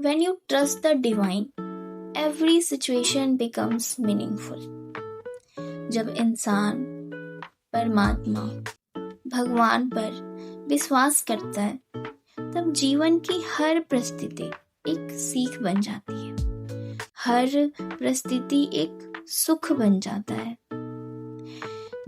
When you trust the divine, every situation becomes meaningful. जब इंसान परमात्मा भगवान पर विश्वास करता है, तब जीवन की हर परिस्थिति एक सीख बन जाती है। हर परिस्थिति एक सुख बन जाता है।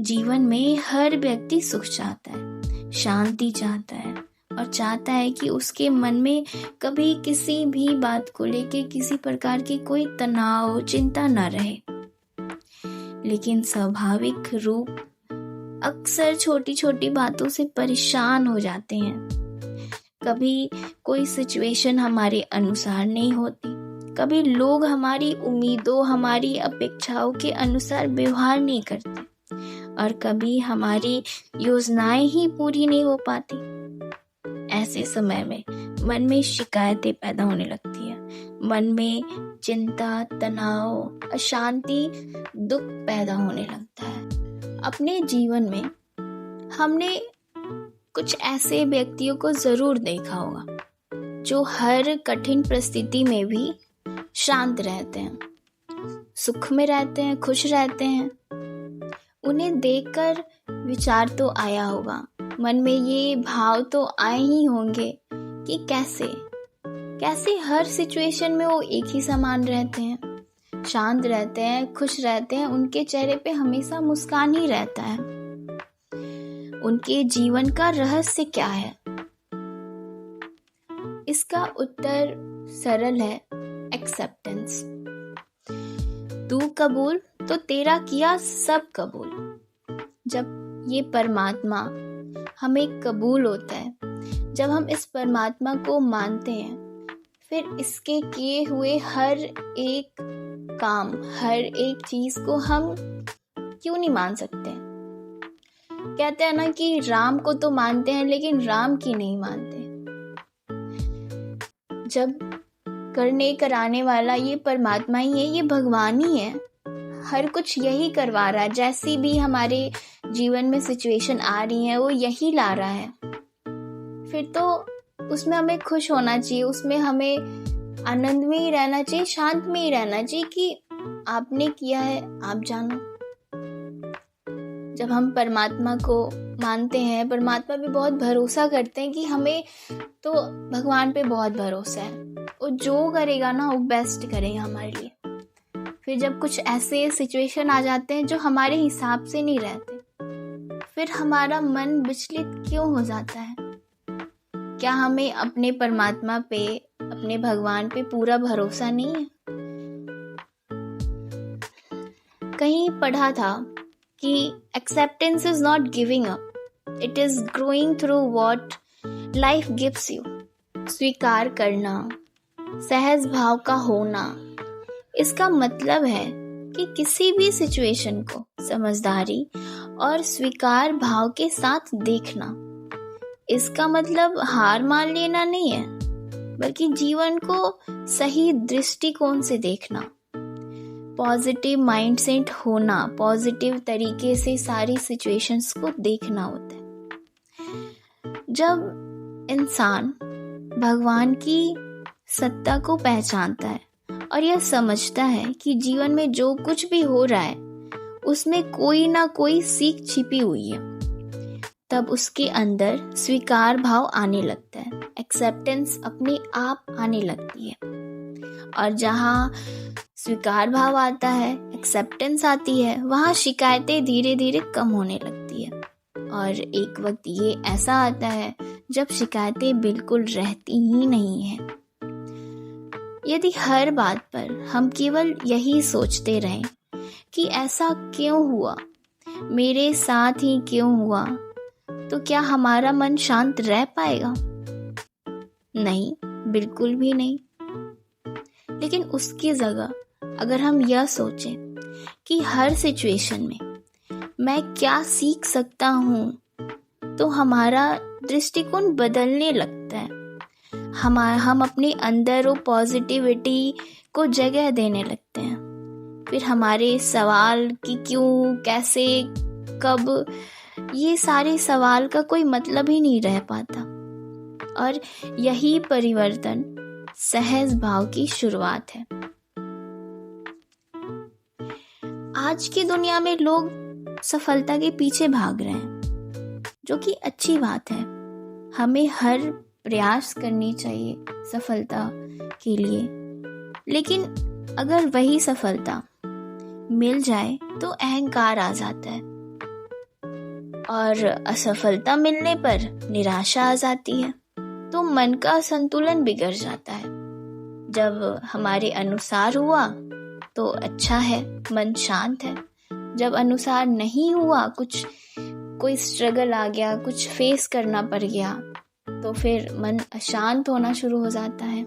जीवन में हर व्यक्ति सुख चाहता है, शांति चाहता है और चाहता है कि उसके मन में कभी किसी भी बात को लेके किसी प्रकार की कोई तनाव, चिंता ना रहे। लेकिन स्वाभाविक रूप अक्सर छोटी छोटी बातों से परेशान हो जाते हैं। कभी कोई सिचुएशन हमारे अनुसार नहीं होती, कभी लोग हमारी उम्मीदों, हमारी अपेक्षाओं के अनुसार व्यवहार नहीं करते और कभी हमारी योजनाएं ही पूरी नहीं हो पाती। ऐसे समय में मन में शिकायतें पैदा होने लगती है, मन में चिंता, तनाव, अशांति, दुख पैदा होने लगता है। अपने जीवन में हमने कुछ ऐसे व्यक्तियों को जरूर देखा होगा जो हर कठिन परिस्थिति में भी शांत रहते हैं, सुख में रहते हैं, खुश रहते हैं। उन्हें देखकर विचार तो आया होगा, मन में ये भाव तो आए ही होंगे कि कैसे हर सिचुएशन में वो एक ही समान रहते हैं, शांत रहते हैं, खुश रहते हैं। उनके चेहरे पे हमेशा मुस्कान ही रहता है। उनके जीवन का रहस्य क्या है? इसका उत्तर सरल है, एक्सेप्टेंस। तू कबूल तो तेरा किया सब कबूल। जब ये परमात्मा हमें कबूल होता है, जब हम इस परमात्मा को मानते हैं, फिर इसके किए हुए हर एक काम, हर एक चीज को हम क्यों नहीं मान सकते? कहते हैं ना कि राम को तो मानते हैं लेकिन राम की नहीं मानते। जब करने कराने वाला ये परमात्मा ही है, ये भगवान ही है, हर कुछ यही करवा रहा है। जैसी भी हमारे जीवन में सिचुएशन आ रही है वो यही ला रहा है। फिर तो उसमें हमें खुश होना चाहिए, उसमें हमें आनंद में ही रहना चाहिए, शांत में ही रहना चाहिए कि आपने किया है, आप जानो। जब हम परमात्मा को मानते हैं, परमात्मा पे बहुत भरोसा करते हैं कि हमें तो भगवान पे बहुत भरोसा है, वो जो करेगा ना वो बेस्ट करेगा हमारे लिए। फिर जब कुछ ऐसे सिचुएशन आ जाते हैं जो हमारे हिसाब से नहीं रहते, फिर हमारा मन विचलित क्यों हो जाता है? क्या हमें अपने परमात्मा पे, अपने भगवान पे पूरा भरोसा नहीं है? कहीं पढ़ा था कि acceptance is not giving up, it is growing through what life gives you. स्वीकार करना, सहज भाव का होना, इसका मतलब है कि किसी भी सिचुएशन को समझदारी और स्वीकार भाव के साथ देखना। इसका मतलब हार मान लेना नहीं है, बल्कि जीवन को सही दृष्टिकोण से देखना, पॉजिटिव माइंडसेट होना, पॉजिटिव तरीके से सारी सिचुएशंस को देखना होता है। जब इंसान भगवान की सत्ता को पहचानता है और यह समझता है कि जीवन में जो कुछ भी हो रहा है उसमें कोई ना कोई सीख छिपी हुई है, तब उसके अंदर स्वीकार भाव आने लगता है, एक्सेप्टेंस अपने आप आने लगती है। और जहाँ स्वीकार भाव आता है, एक्सेप्टेंस आती है, वहाँ शिकायतें धीरे धीरे कम होने लगती है। और एक वक्त ये ऐसा आता है जब शिकायतें बिल्कुल रहती ही नहीं है। यदि हर बात पर हम केवल यही सोचते रहें कि ऐसा क्यों हुआ, मेरे साथ ही क्यों हुआ, तो क्या हमारा मन शांत रह पाएगा? नहीं, बिल्कुल भी नहीं। लेकिन उसकी जगह अगर हम यह सोचें कि हर सिचुएशन में मैं क्या सीख सकता हूँ, तो हमारा दृष्टिकोण बदलने लगता है। हम अपने अंदर वो पॉजिटिविटी को जगह देने लगते हैं। फिर हमारे सवाल कि क्यों, कैसे, कब, ये सारे सवाल का कोई मतलब ही नहीं रह पाता। और यही परिवर्तन सहज भाव की शुरुआत है। आज की दुनिया में लोग सफलता के पीछे भाग रहे हैं, जो कि अच्छी बात है। हमें हर प्रयास करनी चाहिए सफलता के लिए, लेकिन अगर वही सफलता मिल जाए तो अहंकार आ जाता है और असफलता मिलने पर निराशा आ जाती है, तो मन का संतुलन बिगड़ जाता है। जब हमारे अनुसार हुआ तो अच्छा है, मन शांत है। जब अनुसार नहीं हुआ, कोई स्ट्रगल आ गया, कुछ फेस करना पड़ गया, तो फिर मन अशांत होना शुरू हो जाता है।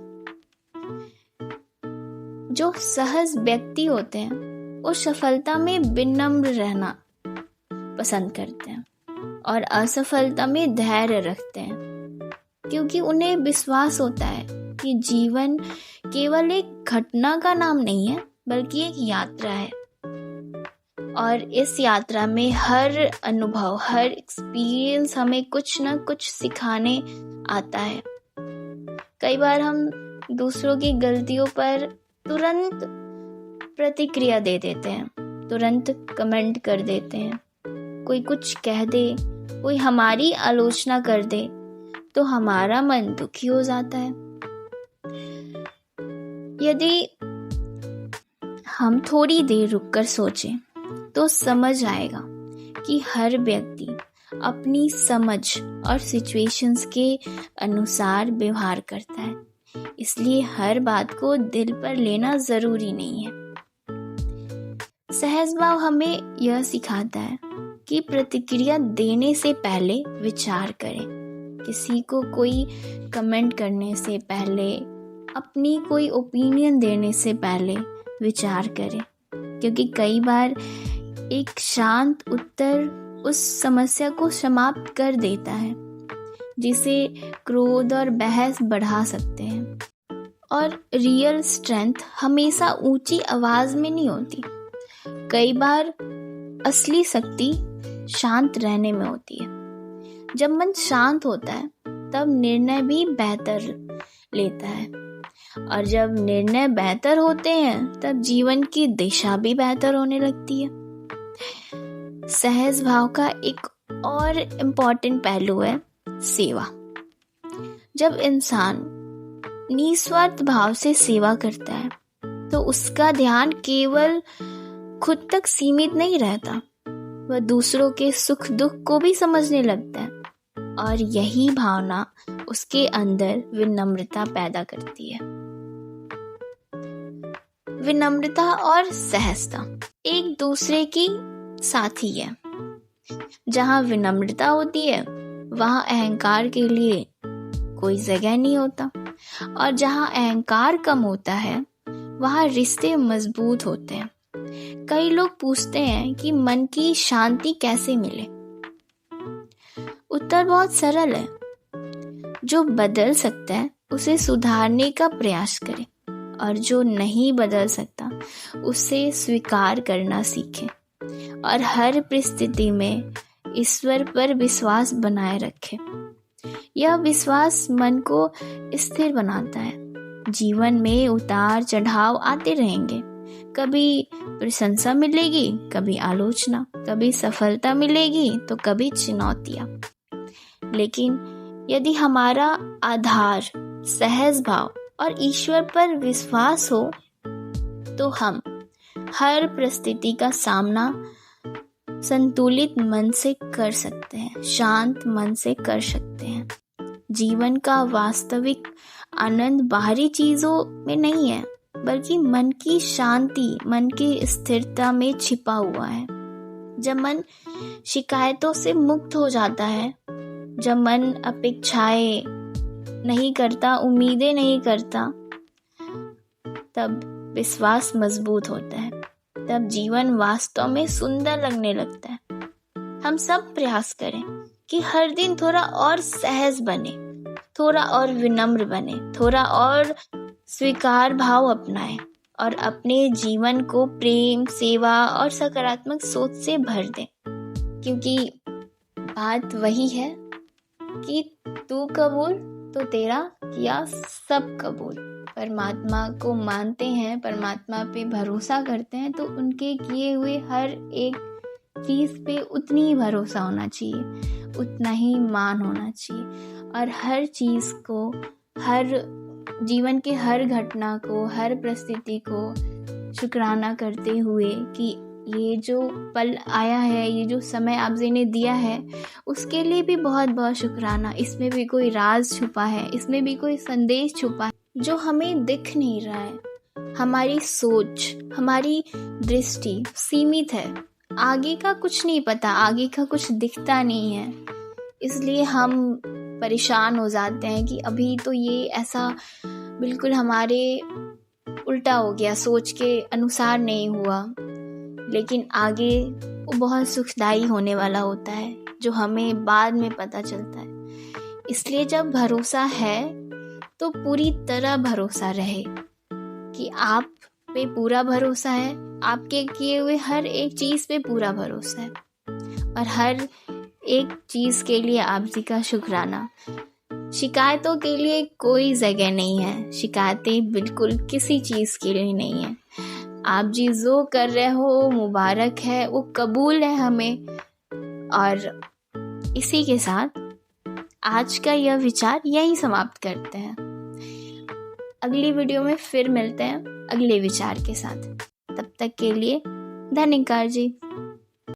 जो सहज व्यक्ति होते हैं वो सफलता में विनम्र रहना पसंद करते हैं और असफलता में धैर्य रखते हैं, क्योंकि उन्हें विश्वास होता है कि जीवन केवल एक घटना का नाम नहीं है, बल्कि एक यात्रा है। और इस यात्रा में हर अनुभव, हर एक्सपीरियंस हमें कुछ ना कुछ सिखाने आता है। कई बार हम दूसरों की गलतियों पर तुरंत प्रतिक्रिया दे देते हैं, तुरंत कमेंट कर देते हैं। कोई कुछ कह दे, कोई हमारी आलोचना कर दे, तो हमारा मन दुखी हो जाता है। यदि हम थोड़ी देर रुककर सोचें तो समझ आएगा कि हर व्यक्ति अपनी समझ और सिचुएशंस के अनुसार व्यवहार करता है, इसलिए हर बात को दिल पर लेना जरूरी नहीं है। सहज भाव हमें यह सिखाता है कि प्रतिक्रिया देने से पहले विचार करें। किसी को कोई कमेंट करने से पहले, अपनी कोई ओपिनियन देने से पहले विचार करें, क्योंकि कई बार एक शांत उत्तर उस समस्या को समाप्त कर देता है, जिसे क्रोध और बहस बढ़ा सकते हैं। और रियल स्ट्रेंथ हमेशा ऊंची आवाज में नहीं होती। कई बार असली शक्ति शांत रहने में होती है। जब मन शांत होता है तब निर्णय भी बेहतर लेता है, और जब निर्णय बेहतर होते हैं तब जीवन की दिशा भी बेहतर होने लगती है। सहज भाव का एक और इम्पॉर्टेंट पहलू है सेवा। जब इंसान निस्वार्थ भाव से सेवा करता है तो उसका ध्यान केवल खुद तक सीमित नहीं रहता, वह दूसरों के सुख दुख को भी समझने लगता है, और यही भावना उसके अंदर विनम्रता पैदा करती है। विनम्रता और सहजता एक दूसरे की साथी है। जहाँ विनम्रता होती है वहाँ अहंकार के लिए कोई जगह नहीं होता, और जहाँ अहंकार कम होता है वहाँ रिश्ते मजबूत होते हैं। कई लोग पूछते हैं कि मन की शांति कैसे मिले। उत्तर बहुत सरल है। जो बदल सकता है उसे सुधारने का प्रयास करें, और जो नहीं बदल सकता उसे स्वीकार करना सीखें, और हर परिस्थिति में ईश्वर पर विश्वास बनाए रखें। यह विश्वास मन को स्थिर बनाता है। जीवन में उतार चढ़ाव आते रहेंगे, कभी प्रशंसा मिलेगी, कभी आलोचना, कभी सफलता मिलेगी तो कभी चुनौतियां। लेकिन यदि हमारा आधार सहज भाव और ईश्वर पर विश्वास हो तो हम हर परिस्थिति का सामना संतुलित मन से कर सकते हैं, शांत मन से कर सकते हैं। जीवन का वास्तविक आनंद बाहरी चीजों में नहीं है, बल्कि मन की शांति, मन की स्थिरता में छिपा हुआ है। जब मन शिकायतों से मुक्त हो जाता है, जब मन अपेक्षाएं नहीं करता, उम्मीदें नहीं करता, तब विश्वास मजबूत होता है। तब जीवन वास्तव में सुंदर लगने लगता है। हम सब प्रयास करें कि हर दिन थोड़ा और सहज बने, थोड़ा और विनम्र बने, थोड़ा और स्वीकार भाव अपनाएं, और अपने जीवन को प्रेम, सेवा और सकारात्मक सोच से भर दें। क्योंकि बात वही है कि तू कबूल तो तेरा किया सब कबूल। परमात्मा को मानते हैं, परमात्मा पे भरोसा करते हैं, तो उनके किए हुए हर एक चीज़ पे उतनी ही भरोसा होना चाहिए, उतना ही मान होना चाहिए। और हर चीज़ को, हर जीवन के हर घटना को, हर परिस्थिति को शुक्राना करते हुए कि ये जो पल आया है, ये जो समय आप जी ने दिया है, उसके लिए भी बहुत बहुत शुक्राना। इसमें भी कोई राज छुपा है, इसमें भी कोई संदेश छुपा है जो हमें दिख नहीं रहा है। हमारी सोच, हमारी दृष्टि सीमित है, आगे का कुछ नहीं पता, आगे का कुछ दिखता नहीं है, इसलिए हम परेशान हो जाते हैं कि अभी तो ये ऐसा बिल्कुल हमारे उल्टा हो गया, सोच के अनुसार नहीं हुआ, लेकिन आगे वो बहुत सुखदाई होने वाला होता है, जो हमें बाद में पता चलता है। इसलिए जब भरोसा है तो पूरी तरह भरोसा रहे कि आप पे पूरा भरोसा है, आपके किए हुए हर एक चीज़ पे पूरा भरोसा है, और हर एक चीज़ के लिए आप जी का शुक्राना। शिकायतों के लिए कोई जगह नहीं है, शिकायतें बिल्कुल किसी चीज़ के लिए नहीं है। आप जी जो कर रहे हो मुबारक है, वो कबूल है हमें। और इसी के साथ आज का यह विचार यहीं समाप्त करते हैं। अगली वीडियो में फिर मिलते हैं अगले विचार के साथ। तब तक के लिए धन्यवाद जी।